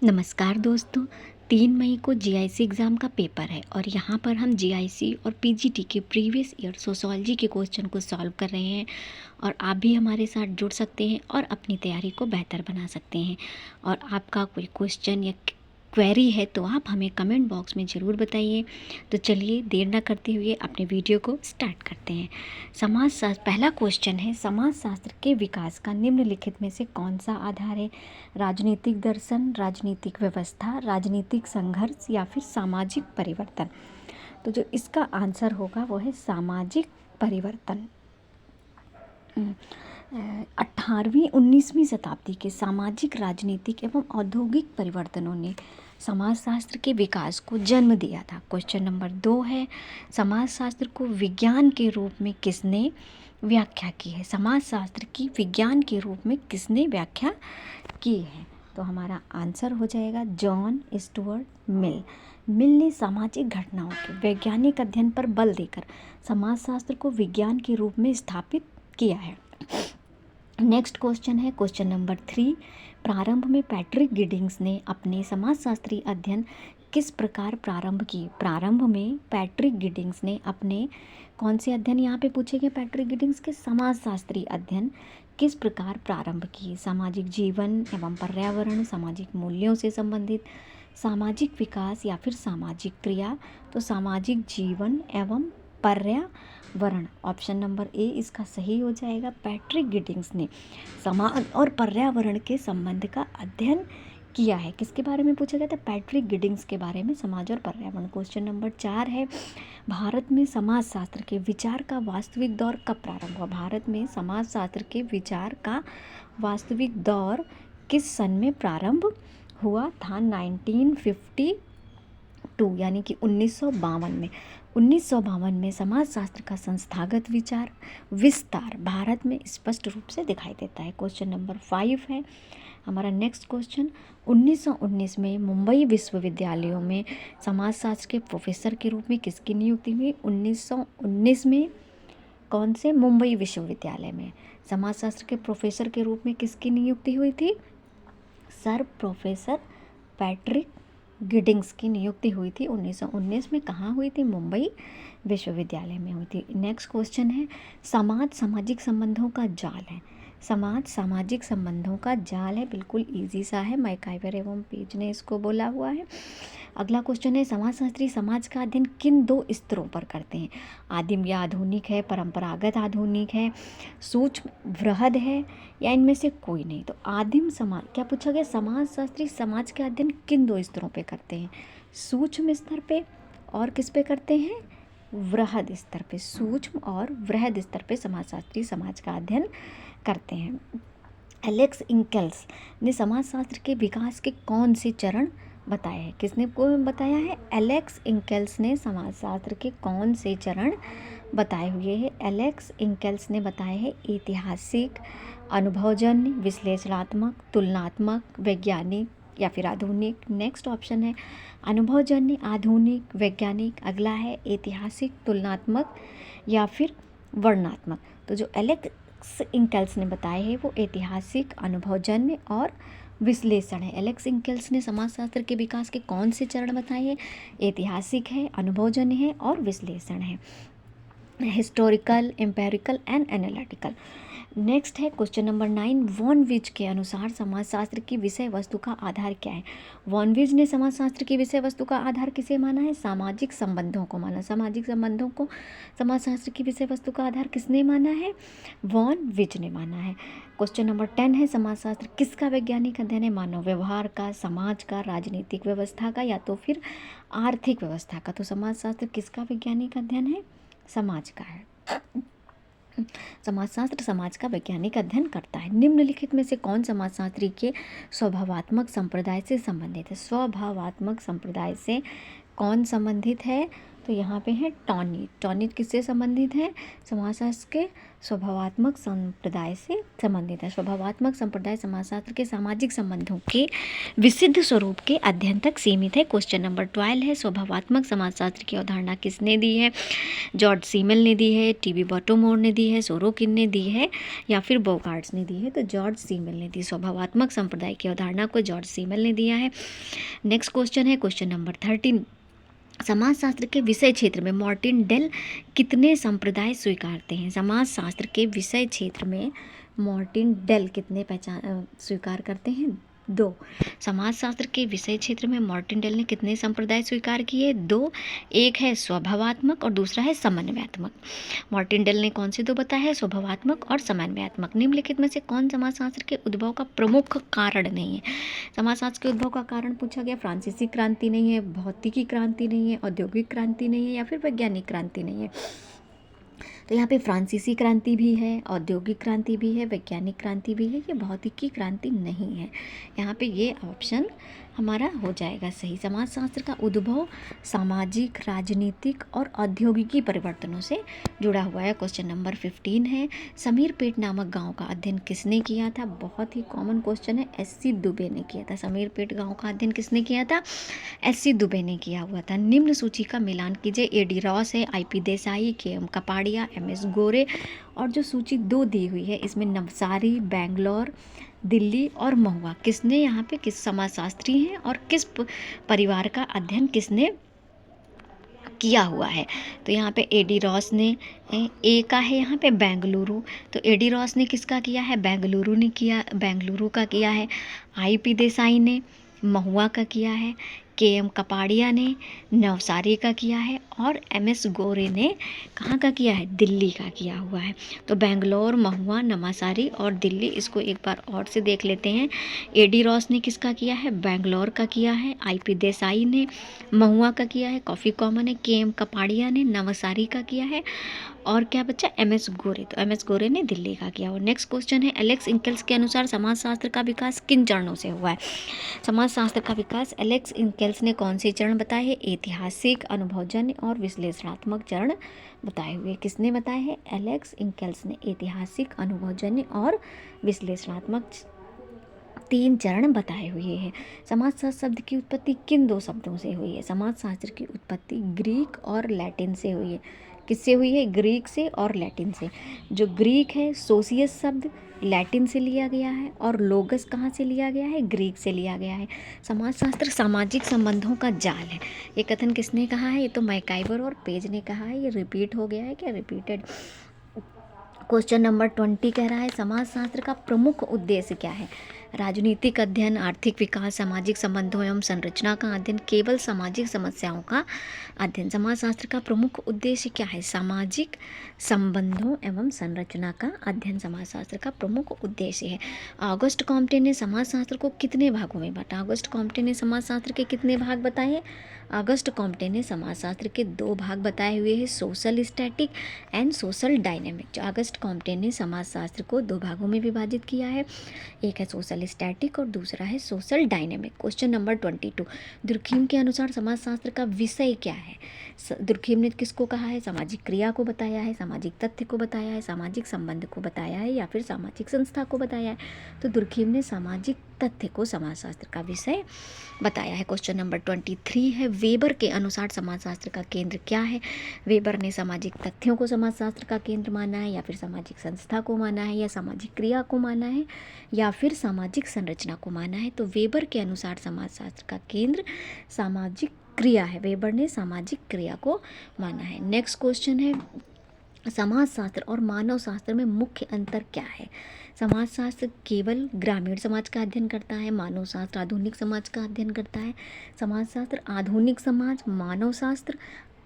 नमस्कार दोस्तों। 3 मई को जीआईसी एग्ज़ाम का पेपर है और यहाँ पर हम जीआईसी और पीजीटी के प्रीवियस ईयर सोशोलॉजी के क्वेश्चन को सॉल्व कर रहे हैं और आप भी हमारे साथ जुड़ सकते हैं और अपनी तैयारी को बेहतर बना सकते हैं। और आपका कोई क्वेश्चन या क्वेरी है तो आप हमें कमेंट बॉक्स में ज़रूर बताइए। तो चलिए देर ना करते हुए अपने वीडियो को स्टार्ट करते हैं। समाजशास्त्र पहला क्वेश्चन है, समाजशास्त्र के विकास का निम्नलिखित में से कौन सा आधार है? राजनीतिक दर्शन, राजनीतिक व्यवस्था, राजनीतिक संघर्ष या फिर सामाजिक परिवर्तन। तो जो इसका आंसर होगा वो है सामाजिक परिवर्तन। 18वीं 19वीं शताब्दी के सामाजिक, राजनीतिक एवं औद्योगिक परिवर्तनों ने समाजशास्त्र के विकास को जन्म दिया था। क्वेश्चन नंबर 2 है, समाजशास्त्र को विज्ञान के रूप में किसने व्याख्या की है? समाजशास्त्र की विज्ञान के रूप में किसने व्याख्या की है? तो हमारा आंसर हो जाएगा जॉन स्टुअर्ट मिल। मिल ने सामाजिक घटनाओं के वैज्ञानिक अध्ययन पर बल देकर समाजशास्त्र को विज्ञान के रूप में स्थापित किया है। नेक्स्ट क्वेश्चन है क्वेश्चन नंबर 3, प्रारंभ में पैट्रिक गिडिंग्स ने अपने समाजशास्त्री अध्ययन किस प्रकार प्रारंभ किए? प्रारंभ में पैट्रिक गिडिंग्स ने अपने कौन से अध्ययन यहाँ पे पूछे गए? पैट्रिक गिडिंग्स के समाजशास्त्री अध्ययन किस प्रकार प्रारंभ किए? सामाजिक जीवन एवं पर्यावरण, सामाजिक मूल्यों से संबंधित, सामाजिक विकास या फिर सामाजिक क्रिया? तो सामाजिक जीवन एवं पर्यावरण, ऑप्शन नंबर ए इसका सही हो जाएगा। पैट्रिक गिडिंग्स ने समाज और पर्यावरण के संबंध का अध्ययन किया है। किसके बारे में पूछा गया था? पैट्रिक गिडिंग्स के बारे में, समाज और पर्यावरण। क्वेश्चन नंबर 4 है, भारत में समाजशास्त्र के विचार का वास्तविक दौर कब प्रारंभ हुआ? भारत में समाजशास्त्र के विचार का वास्तविक दौर किस सन में प्रारंभ हुआ था? 1952 यानी कि 1952 में। 1952 में समाजशास्त्र का संस्थागत विस्तार भारत में स्पष्ट रूप से दिखाई देता है। क्वेश्चन नंबर 5 है हमारा नेक्स्ट क्वेश्चन, 1919 में मुंबई विश्वविद्यालयों में समाजशास्त्र के प्रोफेसर के रूप में किसकी नियुक्ति हुई? 1919 में कौन से मुंबई विश्वविद्यालय में समाजशास्त्र के प्रोफेसर के रूप में किसकी नियुक्ति हुई थी? सर प्रोफेसर पैट्रिक गिडिंग्स की नियुक्ति हुई थी 1919 में। कहाँ हुई थी? मुंबई विश्वविद्यालय में हुई थी। नेक्स्ट क्वेश्चन है, समाज सामाजिक संबंधों का जाल है। समाज सामाजिक संबंधों का जाल है, बिल्कुल इजी सा है, मैकाइवर एवं पेज ने इसको बोला हुआ है। अगला क्वेश्चन है, समाजशास्त्री समाज का अध्ययन किन 2 स्तरों पर करते हैं? आदिम या आधुनिक है, परंपरागत आधुनिक है, सूक्ष्म वृहद है या इनमें से कोई नहीं? तो आदिम समाज, क्या पूछा गया? समाजशास्त्री समाज का अध्ययन किन 2 स्तरों पे करते हैं? सूक्ष्म स्तर पे और किस पे करते हैं? वृहद स्तर पे। सूक्ष्म और वृहद स्तर पे समाजशास्त्री समाज का अध्ययन करते हैं। एलेक्स इंकेल्स ने समाजशास्त्र के विकास के कौन से चरण बताए हैं? किसने को बताया है? एलेक्स इंकेल्स ने समाजशास्त्र के कौन से चरण बताए हुए हैं? एलेक्स इंकेल्स ने बताए हैं ऐतिहासिक, अनुभवजन्य, विश्लेषणात्मक, तुलनात्मक, वैज्ञानिक या फिर आधुनिक। नेक्स्ट ऑप्शन है अनुभवजन्य, आधुनिक, वैज्ञानिक। अगला है ऐतिहासिक, तुलनात्मक या फिर वर्णनात्मक। तो जो एलेक्स इंकेल्स ने बताए हैं वो ऐतिहासिक, अनुभवजन्य और विश्लेषण है। एलेक्स इंकेल्स ने समाजशास्त्र के विकास के कौन से चरण बताए हैं? ऐतिहासिक है, अनुभवजन्य है और विश्लेषण है। Historical, empirical and analytical. Next है क्वेश्चन नंबर 9, वॉन विज के अनुसार समाजशास्त्र की विषय वस्तु का आधार क्या है? वॉन विज ने समाजशास्त्र की विषय वस्तु का आधार किसे माना है? सामाजिक संबंधों को माना। सामाजिक संबंधों को समाजशास्त्र की विषय वस्तु का आधार किसने माना है? वॉन विज ने माना है। क्वेश्चन नंबर 10 है, समाजशास्त्र किसका वैज्ञानिक अध्ययन है? मानव व्यवहार का, समाज का, राजनीतिक व्यवस्था का या तो फिर आर्थिक व्यवस्था का? तो समाजशास्त्र किसका वैज्ञानिक अध्ययन है? समाज का है। समाजशास्त्र समाज का वैज्ञानिक अध्ययन करता है। निम्नलिखित में से कौन समाजशास्त्री के स्वभावात्मक संप्रदाय से संबंधित है? स्वभावात्मक संप्रदाय से कौन संबंधित है? तो यहाँ पे है टॉनिट। टॉनिट किससे संबंधित है? समाजशास्त्र के स्वभावात्मक संप्रदाय से संबंधित है। स्वभावात्मक संप्रदाय समाजशास्त्र के सामाजिक संबंधों के विशिष्ट स्वरूप के अध्ययन तक सीमित है। क्वेश्चन नंबर 12 है, स्वभावात्मक समाजशास्त्र की अवधारणा किसने दी है? जॉर्ज सीमल ने दी है, टीबी बर्टोमोर ने दी है, सोरोकिन ने दी है या फिर बोकार्ड्स ने दी है? तो जॉर्ज सीमल ने दी। स्वभावात्मक संप्रदाय की अवधारणा को जॉर्ज सीमल ने दिया है। नेक्स्ट क्वेश्चन है क्वेश्चन नंबर 13, समाजशास्त्र के विषय क्षेत्र में मार्टिन डेल कितने संप्रदाय स्वीकारते हैं? समाजशास्त्र के विषय क्षेत्र में मार्टिन डेल कितने स्वीकार करते हैं? 2। समाजशास्त्र के विषय क्षेत्र में मार्टिन डेल ने कितने संप्रदाय स्वीकार किए? 2। एक है स्वभावात्मक और दूसरा है समन्वयात्मक। मार्टिन डेल ने कौन से 2 बताया है? स्वभावात्मक और समन्वयात्मक। निम्नलिखित में से कौन समाजशास्त्र के उद्भव का प्रमुख कारण नहीं है? समाजशास्त्र के उद्भव का कारण पूछा गया। फ्रांसीसी क्रांति नहीं है, भौतिकी क्रांति नहीं है, औद्योगिक क्रांति नहीं है या फिर वैज्ञानिक क्रांति नहीं है। तो यहाँ पे फ्रांसीसी क्रांति भी है, औद्योगिक क्रांति भी है, वैज्ञानिक क्रांति भी है, ये भौतिकी क्रांति नहीं है। यहाँ पे ये ऑप्शन हमारा हो जाएगा सही। समाजशास्त्र का उद्भव सामाजिक, राजनीतिक और औद्योगिकी परिवर्तनों से जुड़ा हुआ है। क्वेश्चन नंबर 15 है, समीरपेट नामक गांव का अध्ययन किसने किया था? बहुत ही कॉमन क्वेश्चन है, एस.सी. दुबे ने किया था। समीरपेट गांव का अध्ययन किसने किया था? एस.सी. दुबे ने किया हुआ था। निम्न सूची का मिलान कीजिए। ए.डी. रॉस है, I P. Desai, K M. Kapadia, M S. Gore, और जो सूची 2 दी हुई है इसमें नवसारी, बेंगलोर, दिल्ली और महुआ, किसने यहाँ पे किस समाजशास्त्री हैं और किस परिवार का अध्ययन किसने किया हुआ है? तो यहाँ पे ए.डी. रॉस ने, ए का है यहाँ पे बेंगलुरु, तो ए.डी. रॉस ने किसका किया है? बेंगलुरु ने किया, बेंगलुरु का किया है। आई.पी. देसाई ने महुआ का किया है, के.एम. कपाड़िया ने नवसारी का किया है और एम.एस. गोरे ने कहाँ का किया है? दिल्ली का किया हुआ है। तो बेंगलोर, महुआ, नवासारी और दिल्ली, इसको एक बार और से देख लेते हैं। ए.डी. रॉस ने किसका किया है? बेंगलोर का किया है। आई.पी. देसाई ने महुआ का किया है, काफ़ी कॉमन है। के.एम. कपाड़िया ने नवसारी का किया है और क्या बच्चा? एम.एस. गोरे, तो एम.एस. गोरे ने दिल्ली का किया हुआ। नेक्स्ट क्वेश्चन है, एलेक्स इंकेल्स के अनुसार समाजशास्त्र का विकास किन चरणों से हुआ है? समाजशास्त्र का विकास एलेक्स इंकेल्स ने कौन से चरण बताए हैं? ऐतिहासिक, अनुभवजन्य और विश्लेषणात्मक चरण बताए हुए। किसने बताए हैं? एलेक्स इंकेल्स ने ऐतिहासिक, अनुभवजन्य और विश्लेषणात्मक 3 चरण बताए हुए हैं। समाजशास्त्र शब्द की उत्पत्ति किन 2 शब्दों से हुई है? समाजशास्त्र की उत्पत्ति ग्रीक और लैटिन से हुई है। किससे हुई है? ग्रीक से और लैटिन से। जो ग्रीक है, सोशियस शब्द लैटिन से लिया गया है और लोगस कहाँ से लिया गया है? ग्रीक से लिया गया है। समाजशास्त्र सामाजिक संबंधों का जाल है। ये कथन किसने कहा है? ये तो मैकाइवर और पेज ने कहा है। ये रिपीट हो गया है क्या? रिपीटेड। क्वेश्चन नंबर 20 कह रहा है, समाजशास्त्र का प्रमुख उद्देश्य क्या है? राजनीतिक अध्ययन, आर्थिक विकास, सामाजिक संबंधों एवं संरचना का अध्ययन, केवल सामाजिक समस्याओं का अध्ययन। समाजशास्त्र का प्रमुख उद्देश्य क्या है? सामाजिक संबंधों एवं संरचना का अध्ययन समाजशास्त्र का प्रमुख उद्देश्य है। ऑगस्ट कॉम्टे ने समाजशास्त्र को कितने भागों में बांटा? ऑगस्ट कॉम्टे ने समाजशास्त्र के कितने भाग बताए? ऑगस्ट कॉम्टे ने समाजशास्त्र के 2 भाग बताए हुए हैं, social static and social dynamic. जो ऑगस्ट कॉम्टे ने समाजशास्त्र को 2 भागों में विभाजित किया है, एक है सोशल स्टैटिक और दूसरा है social dynamic. Question number 22, Durkheim के अनुसार समाजशास्त्र का विषय क्या है? दुर्खीम ने किसको कहा है? सामाजिक क्रिया को बताया है, सामाजिक तथ्य को बताया है, सामाजिक संबंध को बताया है या फिर सामाजिक संस्था को बताया है? तो दुर्खीम ने सामाजिक तथ्य को समाजशास्त्र का विषय बताया है। क्वेश्चन नंबर 23 है, वेबर के अनुसार समाजशास्त्र का केंद्र क्या है? वेबर ने सामाजिक तथ्यों को समाजशास्त्र का केंद्र माना है या फिर सामाजिक संस्था को माना है या सामाजिक क्रिया को माना है या फिर सामाजिक संरचना को माना है? तो वेबर के अनुसार समाजशास्त्र का केंद्र सामाजिक क्रिया है। वेबर ने सामाजिक क्रिया को माना है। नेक्स्ट क्वेश्चन है, समाजशास्त्र और मानव शास्त्र में मुख्य अंतर क्या है? समाजशास्त्र केवल ग्रामीण समाज का अध्ययन करता है, मानव शास्त्र आधुनिक समाज का अध्ययन करता है। समाजशास्त्र आधुनिक समाज, मानव शास्त्र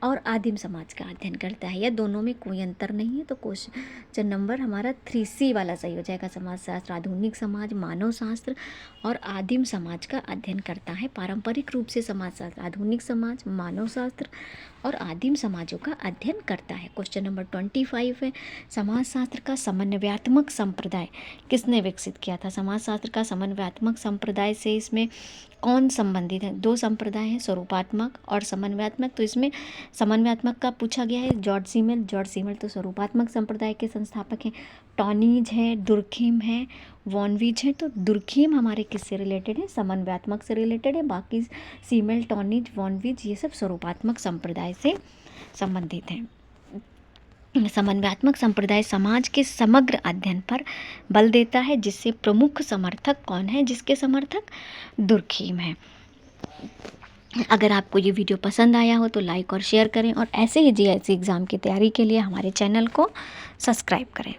और आदिम समाज का अध्ययन करता है, या दोनों में कोई अंतर नहीं है? तो क्वेश्चन नंबर हमारा 3C वाला सही हो जाएगा। समाजशास्त्र आधुनिक समाज, मानव शास्त्र और आदिम समाज का अध्ययन करता है। पारंपरिक रूप से समाजशास्त्र आधुनिक समाज, मानव शास्त्र और आदिम समाजों का अध्ययन करता है। क्वेश्चन नंबर 25 है, समाजशास्त्र का समन्वयात्मक संप्रदाय किसने विकसित किया था? समाजशास्त्र का समन्वयात्मक संप्रदाय से इसमें कौन संबंधित है? दो संप्रदाय हैं, स्वरूपात्मक और समन्वयात्मक। तो इसमें समन्वयात्मक का पूछा गया है जॉर्ज सीमेल। जॉर्ज सीमेल तो स्वरूपात्मक संप्रदाय के संस्थापक हैं। टॉनीज है, दुर्खिम है, वॉनवीज है। तो दुर्खिम हमारे किससे रिलेटेड है? समन्वयात्मक से रिलेटेड है। बाकी सीमेल, टॉनीज, वॉनवीज ये सब स्वरूपात्मक संप्रदाय से संबंधित हैं। समन्वयात्मक संप्रदाय समाज के समग्र अध्ययन पर बल देता है, जिससे प्रमुख समर्थक कौन है? जिसके समर्थक दुर्खिम है। अगर आपको ये वीडियो पसंद आया हो तो लाइक और शेयर करें, और ऐसे ही जीआईसी एग्ज़ाम की तैयारी के लिए हमारे चैनल को सब्सक्राइब करें।